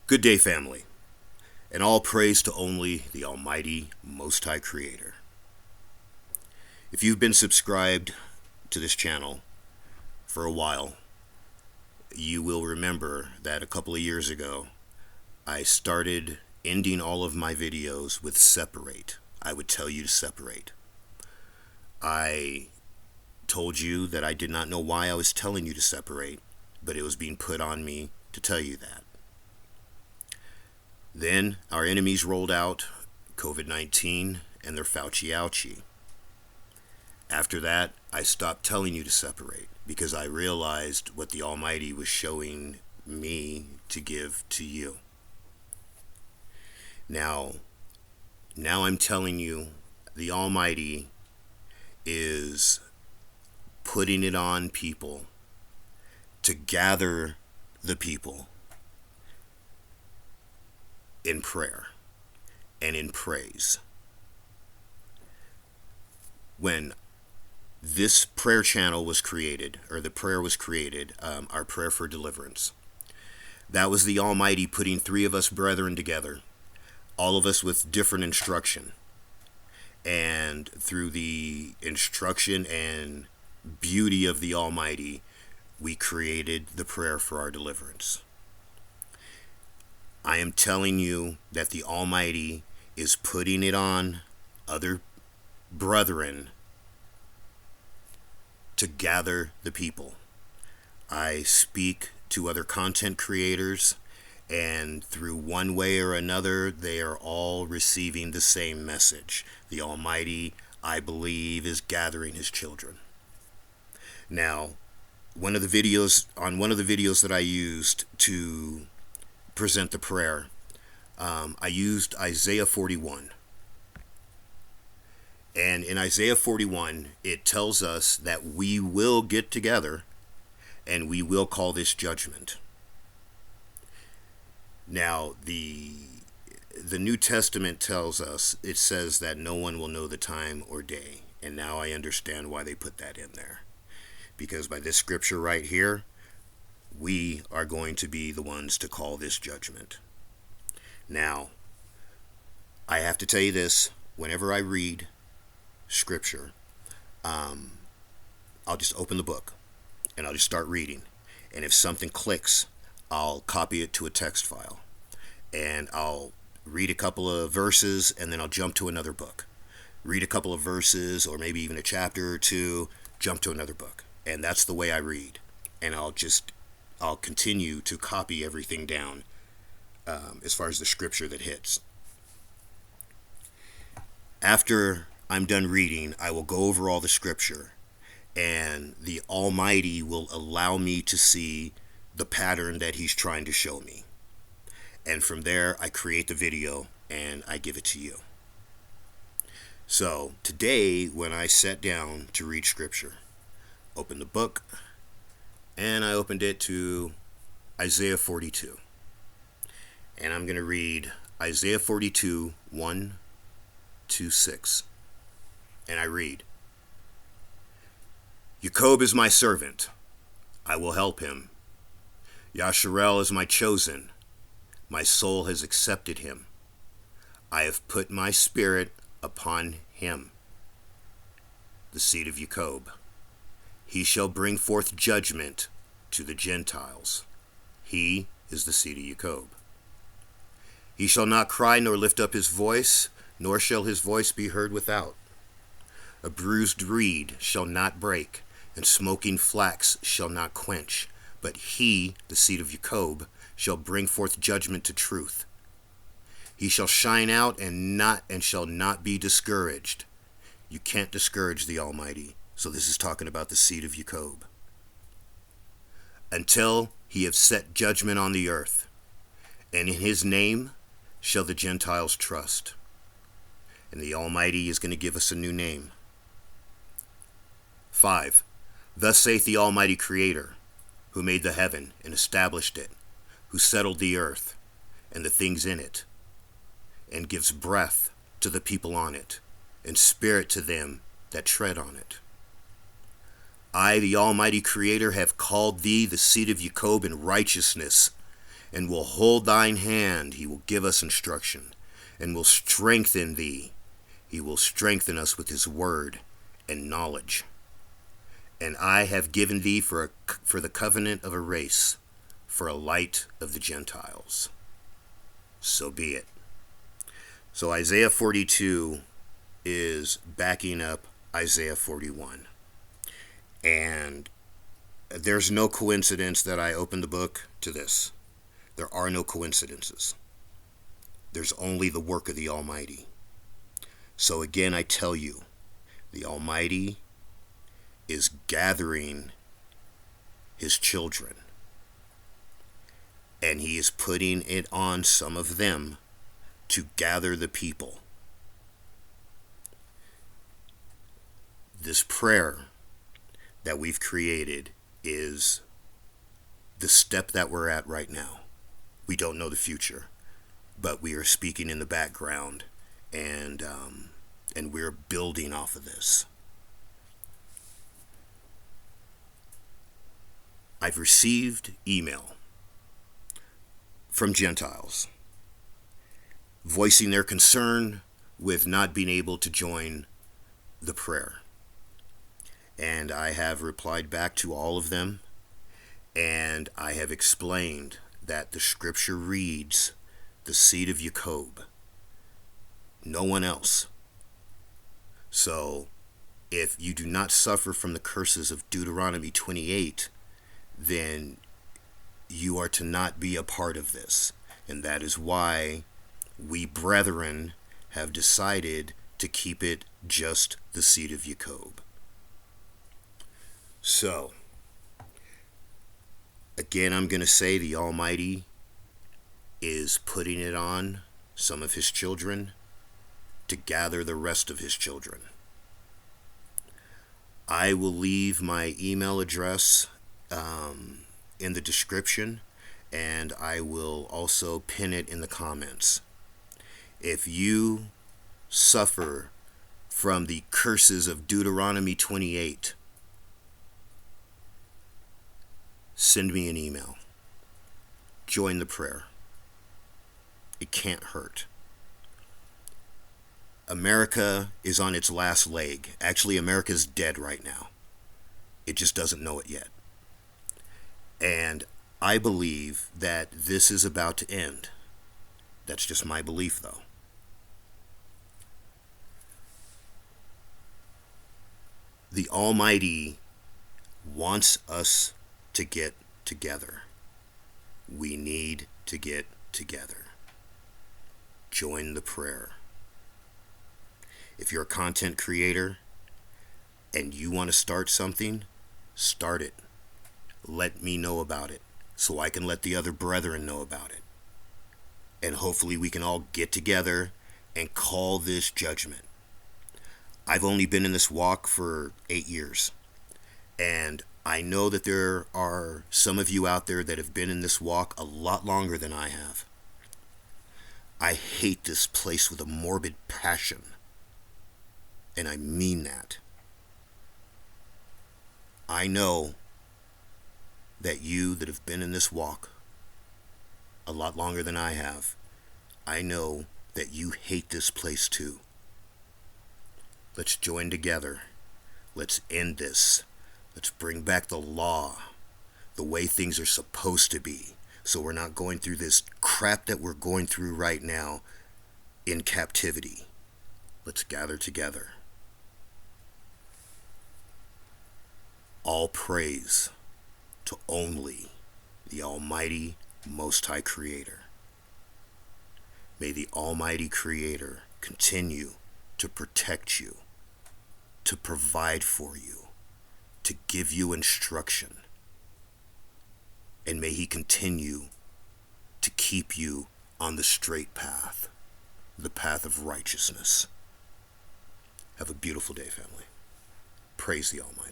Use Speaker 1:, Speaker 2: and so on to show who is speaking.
Speaker 1: Good day, family, and all praise to only the Almighty Most High Creator. If you've been subscribed to this channel for a while, you will remember that a couple of years ago, I started ending all of my videos with separate. I would tell you to separate. I told you that I did not know why I was telling you to separate, but it was being put on me to tell you that. Then our enemies rolled out COVID-19 and their Fauci ouchie. After that, I stopped telling you to separate because I realized what the Almighty was showing me to give to you. Now I'm telling you the Almighty is putting it on people to gather the people in prayer and in praise. When this prayer channel was created, or the prayer was created, our prayer for deliverance, that was the Almighty putting three of us brethren together, all of us with different instruction. And through the instruction and beauty of the Almighty, we created the prayer for our deliverance. I am telling you that the Almighty is putting it on other brethren to gather the people. I speak to other content creators, and through one way or another, they are all receiving the same message. The Almighty, I believe, is gathering His children. Now, one of the videos that I used to present the prayer, I used Isaiah 41. And in Isaiah 41, it tells us that we will get together and we will call this judgment. Now, the New Testament tells us, it says that no one will know the time or day. And now I understand why they put that in there. Because by this scripture right here, we are going to be the ones to call this judgment. Now, I have to tell you this, whenever I read scripture, I'll just open the book and I'll just start reading. And if something clicks, I'll copy it to a text file. And I'll read a couple of verses and then I'll jump to another book. Read a couple of verses or maybe even a chapter or two, jump to another book. And that's the way I read. And I'll continue to copy everything down as far as the scripture that hits. After I'm done reading, I will go over all the scripture, and the Almighty will allow me to see the pattern that He's trying to show me. And from there, I create the video and I give it to you. So today, when I sat down to read scripture, opened the book, and I opened it to Isaiah 42. And I'm going to read Isaiah 42, 1 to 6. And I read, Jacob is my servant. I will help him. Yasharel is my chosen. My soul has accepted him. I have put my spirit upon him, the seed of Jacob. He shall bring forth judgment to the Gentiles. He is the seed of Jacob. He shall not cry nor lift up his voice, nor shall his voice be heard without. A bruised reed shall not break, and smoking flax shall not quench. But he, the seed of Jacob, shall bring forth judgment to truth. He shall shine out and shall not be discouraged. You can't discourage the Almighty. So this is talking about the seed of Jacob. Until he have set judgment on the earth, and in his name shall the Gentiles trust. And the Almighty is going to give us a new name. 5. Thus saith the Almighty Creator, who made the heaven and established it, who settled the earth and the things in it, and gives breath to the people on it, and spirit to them that tread on it. I, the Almighty Creator, have called thee the seed of Jacob in righteousness, and will hold thine hand. He will give us instruction, and will strengthen thee. He will strengthen us with his word and knowledge. And I have given thee for the covenant of a race, for a light of the Gentiles. So be it. So Isaiah 42 is backing up Isaiah 41. And there's no coincidence that I opened the book to this. There are no coincidences. There's only the work of the Almighty. So again, I tell you, the Almighty is gathering his children. And he is putting it on some of them to gather the people. This prayer that we've created is the step that we're at right now. We don't know the future, but we are speaking in the background, and we're building off of this. I've received email from Gentiles voicing their concern with not being able to join the prayer. And I have replied back to all of them, and I have explained that the scripture reads the seed of Jacob, no one else. So if you do not suffer from the curses of Deuteronomy 28, then you are to not be a part of this. And that is why we brethren have decided to keep it just the seed of Jacob. So, again, I'm going to say the Almighty is putting it on some of his children to gather the rest of his children. I will leave my email address in the description, and I will also pin it in the comments. If you suffer from the curses of Deuteronomy 28, send me an email. Join the prayer. It can't hurt. America is on its last leg. Actually, America's dead right now. It just doesn't know it yet. And I believe that this is about to end. That's just my belief, though. The Almighty wants us to get together. We need to get together. Join the prayer. If you're a content creator and you want to start something, start it. Let me know about it so I can let the other brethren know about it. And hopefully we can all get together and call this judgment. I've only been in this walk for 8 years, and I know that there are some of you out there that have been in this walk a lot longer than I have. I hate this place with a morbid passion, and I mean that. I know that you that have been in this walk a lot longer than I have, I know that you hate this place too. Let's join together. Let's end this. Let's bring back the law, the way things are supposed to be, so we're not going through this crap that we're going through right now in captivity. Let's gather together. All praise to only the Almighty Most High Creator. May the Almighty Creator continue to protect you, to provide for you, to give you instruction. And may he continue to keep you on the straight path, the path of righteousness. Have a beautiful day, family. Praise the Almighty.